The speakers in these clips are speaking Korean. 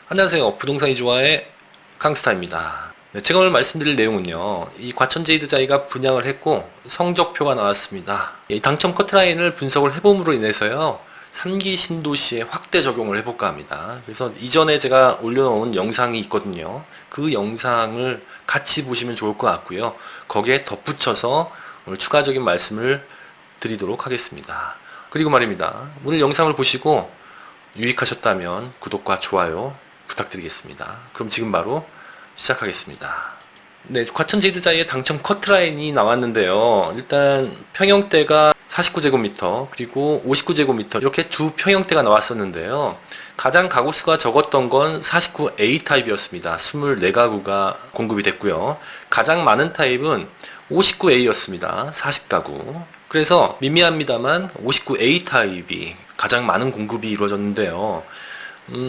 안녕하세요. 부동산 이주와의 강스타입니다. 네, 제가 오늘 말씀드릴 내용은요. 이 과천제이드자이가 분양을 했고 성적표가 나왔습니다. 이 당첨 커트라인을 분석을 해봄으로 인해서요. 3기 신도시에 확대 적용을 해볼까 합니다. 그래서 이전에 제가 올려놓은 영상이 있거든요. 그 영상을 같이 보시면 좋을 것 같고요. 거기에 덧붙여서 오늘 추가적인 말씀을 드리도록 하겠습니다. 그리고 말입니다. 오늘 영상을 보시고 유익하셨다면 구독과 좋아요 부탁드리겠습니다. 그럼 지금 바로 시작하겠습니다. 네, 과천제이드자이의 당첨 커트라인이 나왔는데요. 일단 평형대가 49제곱미터 그리고 59제곱미터 이렇게 두 평형대가 나왔었는데요. 가장 가구수가 적었던 건 49A 타입이었습니다. 24가구가 공급이 됐고요. 가장 많은 타입은 59A였습니다. 40가구. 그래서 미미합니다만 59A 타입이 가장 많은 공급이 이루어졌는데요.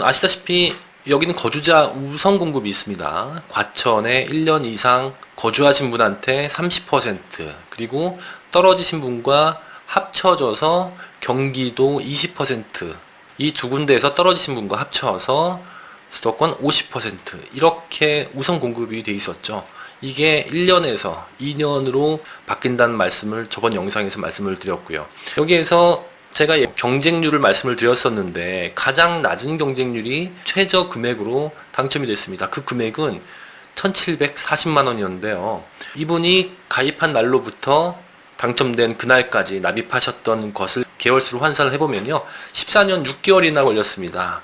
아시다시피 여기는 거주자 우선 공급이 있습니다. 과천에 1년 이상 거주하신 분한테 30%, 그리고 떨어지신 분과 합쳐져서 경기도 20%, 이 두 군데에서 떨어지신 분과 합쳐서 수도권 50% 이렇게 우선 공급이 돼 있었죠. 이게 1년에서 2년으로 바뀐다는 말씀을 저번 영상에서 말씀을 드렸고요. 여기에서 제가 경쟁률을 말씀을 드렸었는데 가장 낮은 경쟁률이 최저 금액으로 당첨이 됐습니다. 그 금액은 1740만 원이었는데요. 이분이 가입한 날로부터 당첨된 그날까지 납입하셨던 것을 개월수로 환산을 해보면요. 14년 6개월이나 걸렸습니다.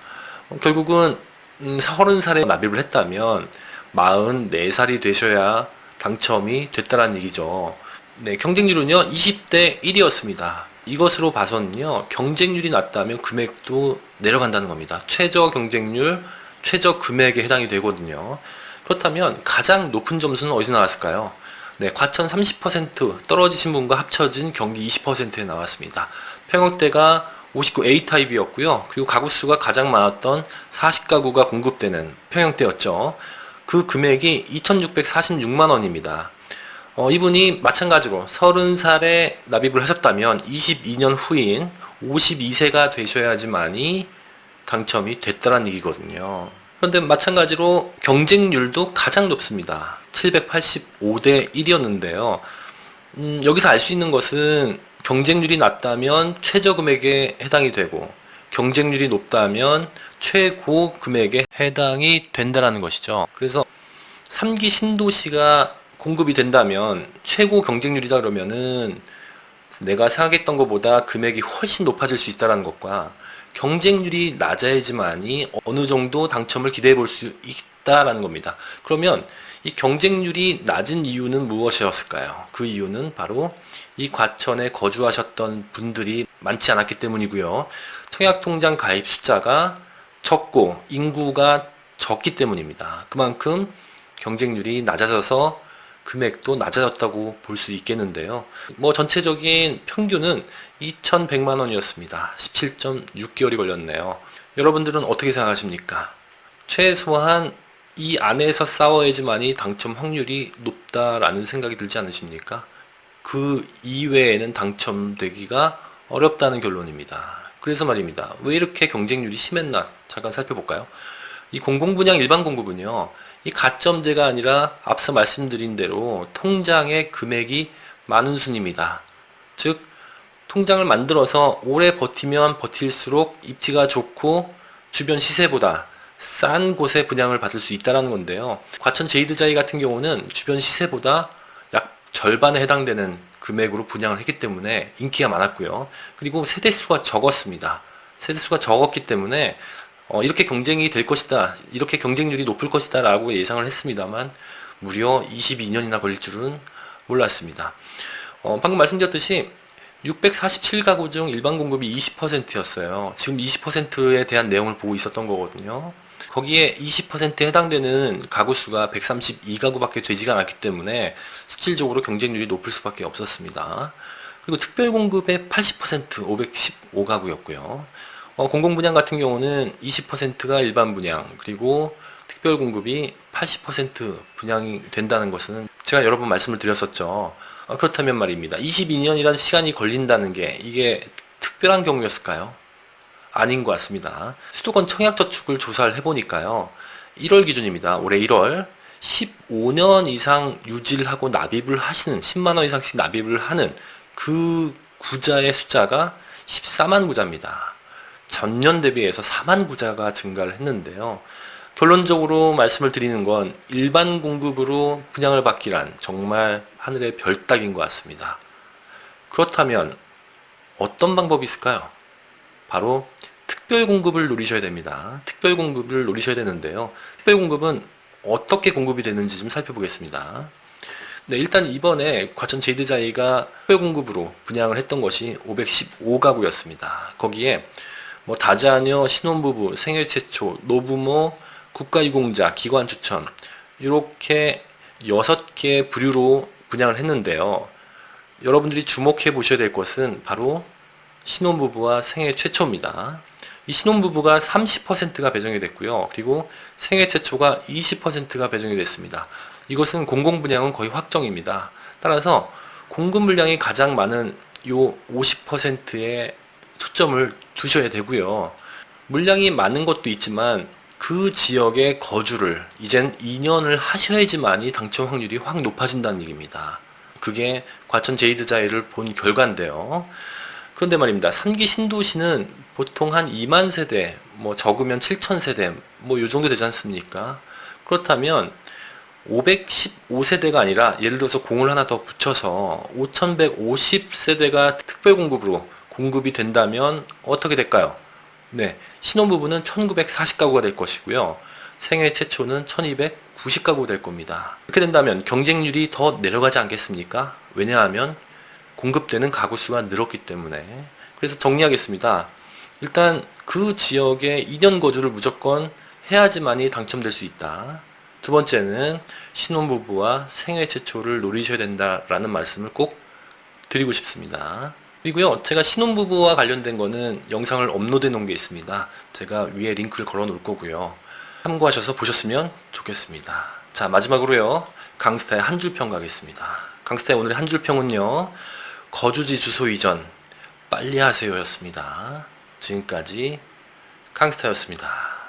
결국은 30살에 납입을 했다면 44살이 되셔야 당첨이 됐다는 얘기죠. 네, 경쟁률은요 20대 1이었습니다. 이것으로 봐서는요 경쟁률이 낮다면 금액도 내려간다는 겁니다. 최저 경쟁률, 최저 금액에 해당이 되거든요. 그렇다면 가장 높은 점수는 어디서 나왔을까요? 네, 과천 30% 떨어지신 분과 합쳐진 경기 20%에 나왔습니다. 평형대가 59A 타입이었고요. 그리고 가구수가 가장 많았던 40가구가 공급되는 평형대였죠. 그 금액이 2,646만 원입니다. 이분이 마찬가지로 30살에 납입을 하셨다면 22년 후인 52세가 되셔야지만이 당첨이 됐다는 얘기거든요. 그런데 마찬가지로 경쟁률도 가장 높습니다. 785대 1이었는데요. 여기서 알 수 있는 것은 경쟁률이 낮다면 최저 금액에 해당이 되고 경쟁률이 높다면 최고 금액에 해당이 된다는 것이죠. 그래서 3기 신도시가 공급이 된다면 최고 경쟁률이다 그러면은 내가 생각했던 것보다 금액이 훨씬 높아질 수 있다는 것과 경쟁률이 낮아야지만이 어느 정도 당첨을 기대해 볼 수 있다라는 겁니다. 그러면 이 경쟁률이 낮은 이유는 무엇이었을까요? 그 이유는 바로 이 과천에 거주하셨던 분들이 많지 않았기 때문이고요. 청약통장 가입 숫자가 적고 인구가 적기 때문입니다. 그만큼 경쟁률이 낮아져서 금액도 낮아졌다고 볼 수 있겠는데요. 전체적인 평균은 2,100만 원이었습니다. 17.6개월이 걸렸네요. 여러분들은 어떻게 생각하십니까? 최소한 이 안에서 싸워야지만이 당첨 확률이 높다라는 생각이 들지 않으십니까? 그 이외에는 당첨되기가 어렵다는 결론입니다. 그래서 말입니다. 왜 이렇게 경쟁률이 심했나? 잠깐 살펴볼까요? 이 공공분양 일반 공급은요. 이 가점제가 아니라 앞서 말씀드린 대로 통장에 금액이 많은 순입니다. 즉 통장을 만들어서 오래 버티면 버틸수록 입지가 좋고 주변 시세보다 싼 곳에 분양을 받을 수 있다는 건데요. 과천 제이드자이 같은 경우는 주변 시세보다 약 절반에 해당되는 금액으로 분양을 했기 때문에 인기가 많았고요. 그리고 세대수가 적었습니다. 세대수가 적었기 때문에 이렇게 경쟁이 될 것이다, 이렇게 경쟁률이 높을 것이다 라고 예상을 했습니다만 무려 22년이나 걸릴 줄은 몰랐습니다. 방금 말씀드렸듯이 647가구 중 일반 공급이 20%였어요. 지금 20%에 대한 내용을 보고 있었던 거거든요. 거기에 20%에 해당되는 가구 수가 132가구밖에 되지가 않았기 때문에 실질적으로 경쟁률이 높을 수밖에 없었습니다. 그리고 특별 공급의 80% 515가구였고요. 공공분양 같은 경우는 20%가 일반 분양, 그리고 특별 공급이 80% 분양이 된다는 것은 제가 여러 번 말씀을 드렸었죠. 그렇다면 말입니다. 22년이라는 시간이 걸린다는 게 이게 특별한 경우였을까요? 아닌 것 같습니다. 수도권 청약저축을 조사를 해보니까요. 1월 기준입니다. 올해 1월 15년 이상 유지를 하고 납입을 하시는 10만원 이상씩 납입을 하는 그 구자의 숫자가 14만 구자입니다. 전년 대비해서 4만 구자가 증가를 했는데요. 결론적으로 말씀을 드리는 건 일반 공급으로 분양을 받기란 정말 하늘의 별 따기인 것 같습니다. 그렇다면 어떤 방법이 있을까요? 바로 특별 공급을 노리셔야 됩니다. 특별 공급을 노리셔야 되는데요. 특별 공급은 어떻게 공급이 되는지 좀 살펴보겠습니다. 네, 일단 이번에 과천 제이드자이가 특별 공급으로 분양을 했던 것이 515가구였습니다. 거기에 뭐 다자녀, 신혼부부, 생애 최초, 노부모, 국가유공자, 기관 추천 이렇게 6개 부류로 분양을 했는데요. 여러분들이 주목해 보셔야 될 것은 바로 신혼부부와 생애 최초입니다. 이 신혼부부가 30%가 배정이 됐고요. 그리고 생애 최초가 20%가 배정이 됐습니다. 이것은 공공분양은 거의 확정입니다. 따라서 공급 물량이 가장 많은 요 50%에 초점을 두셔야 되고요. 물량이 많은 것도 있지만 그 지역의 거주를 이젠 2년을 하셔야지만이 당첨 확률이 확 높아진다는 얘기입니다. 그게 과천 제이드자이를 본 결과인데요. 그런데 말입니다. 3기 신도시는 보통 한 2만 세대, 뭐 적으면 7천 세대, 뭐 요 정도 되지 않습니까? 그렇다면 515세대가 아니라 예를 들어서 공을 하나 더 붙여서 5150세대가 특별 공급으로 공급이 된다면 어떻게 될까요? 네, 신혼부부는 1940가구가 될 것이고요. 생애 최초는 1290가구가 될 겁니다. 이렇게 된다면 경쟁률이 더 내려가지 않겠습니까? 왜냐하면 공급되는 가구 수가 늘었기 때문에. 그래서 정리하겠습니다. 일단 그 지역에 2년 거주를 무조건 해야지만이 당첨될 수 있다. 두 번째는 신혼부부와 생애 최초를 노리셔야 된다라는 말씀을 꼭 드리고 싶습니다. 그리고요, 제가 신혼부부와 관련된 거는 영상을 업로드해 놓은 게 있습니다. 제가 위에 링크를 걸어 놓을 거고요. 참고하셔서 보셨으면 좋겠습니다. 자, 마지막으로요, 강스타의 한 줄 평 가겠습니다. 강스타의 오늘의 한 줄 평은요, 거주지 주소 이전 빨리 하세요 였습니다. 지금까지 강스타였습니다.